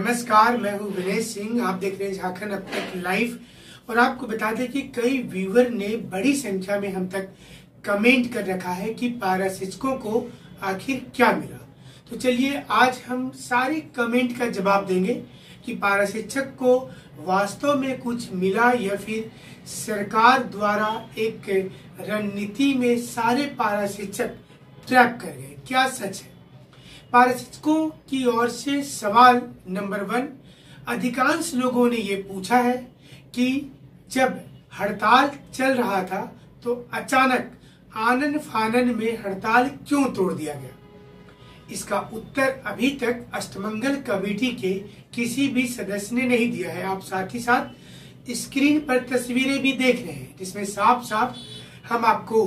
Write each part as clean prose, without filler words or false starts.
नमस्कार, मैं हूं विनय सिंह। आप देख रहे हैं झारखंड अब तक लाइव। और आपको बता दें कि कई व्यूअर ने बड़ी संख्या में हम तक कमेंट कर रखा है कि पारा शिक्षकों को आखिर क्या मिला। तो चलिए आज हम सारी कमेंट का जवाब देंगे कि पारा शिक्षक को वास्तव में कुछ मिला या फिर सरकार द्वारा एक रणनीति में सारे पारा शिक्षक ट्रैप कर गए। क्या सच है? पारा शिक्षकों की ओर से सवाल नंबर 1, अधिकांश लोगों ने ये पूछा है कि जब हड़ताल चल रहा था तो अचानक आनन फानन में हड़ताल क्यों तोड़ दिया गया। इसका उत्तर अभी तक अष्टमंगल कमेटी के किसी भी सदस्य ने नहीं दिया है। आप साथ ही साथ स्क्रीन पर तस्वीरें भी देख रहे हैं जिसमें साफ साफ हम आपको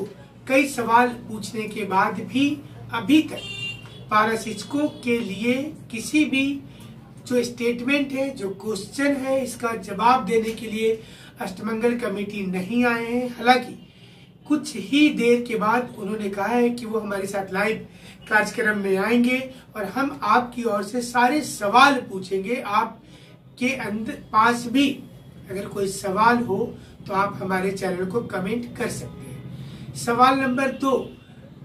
कई सवाल पूछने के बाद भी अभी तक पारा शिक्षकों के लिए किसी भी जो स्टेटमेंट है, जो क्वेश्चन है, इसका जवाब देने के लिए अष्टमंगल कमेटी नहीं आए हैं। हालांकि कुछ ही देर के बाद उन्होंने कहा है कि वो हमारे साथ लाइव कार्यक्रम में आएंगे और हम आपकी ओर से सारे सवाल पूछेंगे। आपके अंदर पास भी अगर कोई सवाल हो तो आप हमारे चैनल को कमेंट कर सकते हैं। सवाल नंबर 2,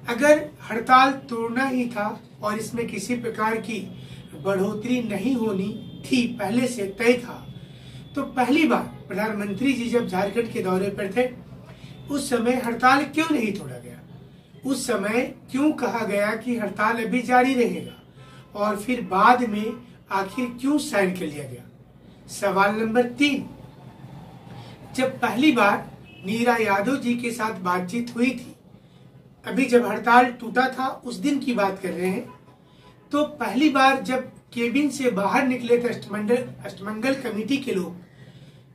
अगर हड़ताल तोड़ना ही था और इसमें किसी प्रकार की बढ़ोतरी नहीं होनी थी, पहले से तय था, तो पहली बार प्रधानमंत्री जी जब झारखंड के दौरे पर थे उस समय हड़ताल क्यों नहीं तोड़ा गया? उस समय क्यों कहा गया कि हड़ताल अभी जारी रहेगा और फिर बाद में आखिर क्यों साइन कर लिया गया? सवाल नंबर 3, जब पहली बार नीरा यादव जी के साथ बातचीत हुई थी, अभी जब हड़ताल टूटा था उस दिन की बात कर रहे हैं, तो पहली बार जब केबिन से बाहर निकले थे अष्टमंगल कमेटी के लोग,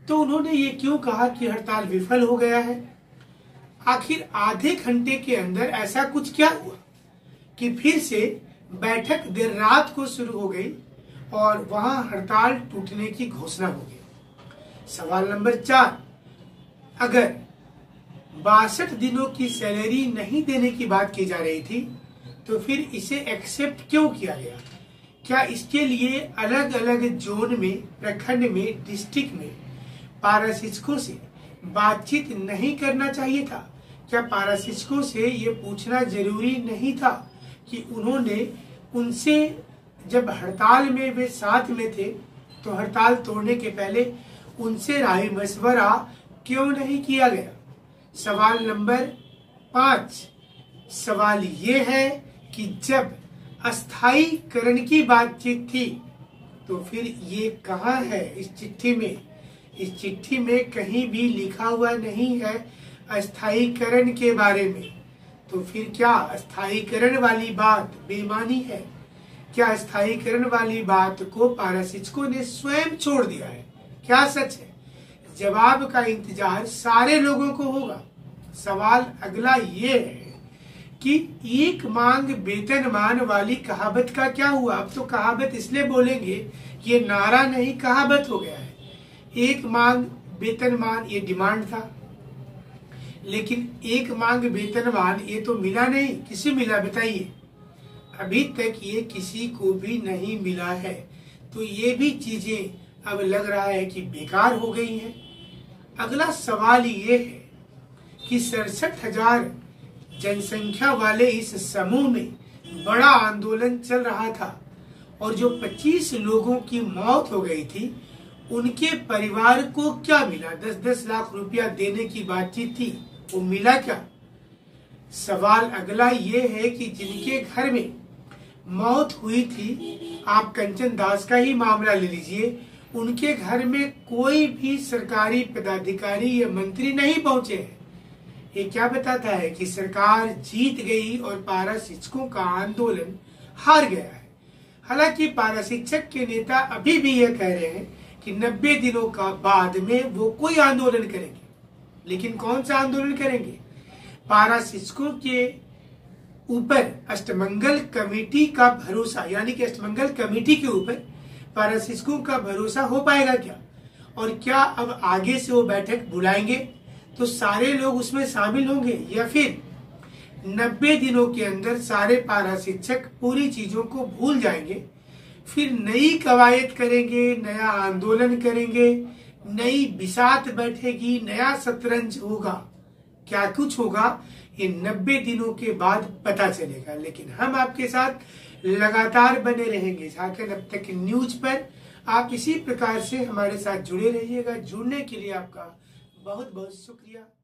तो उन्होंने ये क्यों कहा कि हड़ताल विफल हो गया है? आखिर आधे घंटे के अंदर ऐसा कुछ क्या हुआ कि फिर से बैठक देर रात को शुरू हो गई और वहां हड़ताल टूटने की घोषणा हो गई। सवाल नंबर 4, अगर 62 दिनों की सैलरी नहीं देने की बात की जा रही थी तो फिर इसे एक्सेप्ट क्यों किया गया? क्या इसके लिए अलग अलग जोन में, प्रखंड में, डिस्ट्रिक्ट में पारा शिक्षकों से बातचीत नहीं करना चाहिए था? क्या पारा शिक्षकों से ये पूछना जरूरी नहीं था कि उन्होंने उनसे जब हड़ताल में वे साथ में थे तो हड़ताल तोड़ने के पहले उनसे राय मशवरा क्यों नहीं किया गया? सवाल नंबर 5, सवाल ये है कि जब अस्थायीकरण की बातचीत थी तो फिर ये कहाँ है इस चिट्ठी में? इस चिट्ठी में कहीं भी लिखा हुआ नहीं है अस्थायीकरण के बारे में। तो फिर क्या अस्थायीकरण वाली बात बेईमानी है? क्या अस्थायीकरण वाली बात को पारा शिक्षकों ने स्वयं छोड़ दिया है? क्या सच है? जवाब का इंतजार सारे लोगों को होगा। सवाल अगला ये है कि एक मांग वेतनमान वाली कहावत का क्या हुआ? अब तो कहावत इसलिए बोलेंगे, ये नारा नहीं कहावत हो गया है। एक मांग वेतनमान ये डिमांड था, लेकिन एक मांग वेतनमान ये तो मिला नहीं। किसे मिला बताइए? अभी तक ये किसी को भी नहीं मिला है। तो ये भी चीजें अब लग रहा है कि बेकार हो गई हैं। अगला सवाल ये है कि 67,000 जनसंख्या वाले इस समूह में बड़ा आंदोलन चल रहा था और जो 25 लोगों की मौत हो गई थी उनके परिवार को क्या मिला? 10-10 लाख रुपया देने की बातचीत थी, वो मिला क्या? सवाल अगला ये है कि जिनके घर में मौत हुई थी, आप कंचन दास का ही मामला ले लीजिए, उनके घर में कोई भी सरकारी पदाधिकारी या मंत्री नहीं पहुंचे हैं। ये क्या बताता है कि सरकार जीत गई और पारा शिक्षकों का आंदोलन हार गया है। हालांकि पारा शिक्षक के नेता अभी भी यह कह रहे हैं कि 90 दिनों का बाद में वो कोई आंदोलन करेंगे, लेकिन कौन सा आंदोलन करेंगे? पारा शिक्षकों के ऊपर अष्टमंगल कमेटी का भरोसा, यानी कि अष्टमंगल कमेटी के ऊपर पारा शिक्षकों का भरोसा हो पाएगा क्या? और क्या अब आगे से वो बैठक बुलाएंगे तो सारे लोग उसमें शामिल होंगे या फिर 90 दिनों के अंदर सारे पारा शिक्षक पूरी चीजों को भूल जाएंगे, फिर नई कवायद करेंगे, नया आंदोलन करेंगे, नई बिसात बैठेगी, नया शतरंज होगा। क्या कुछ होगा ये 90 दिनों के बाद पता चलेगा। लेकिन हम आपके साथ लगातार बने रहेंगे झारखंड अब तक न्यूज पर। आप इसी प्रकार से हमारे साथ जुड़े रहिएगा। जुड़ने के लिए आपका बहुत बहुत शुक्रिया।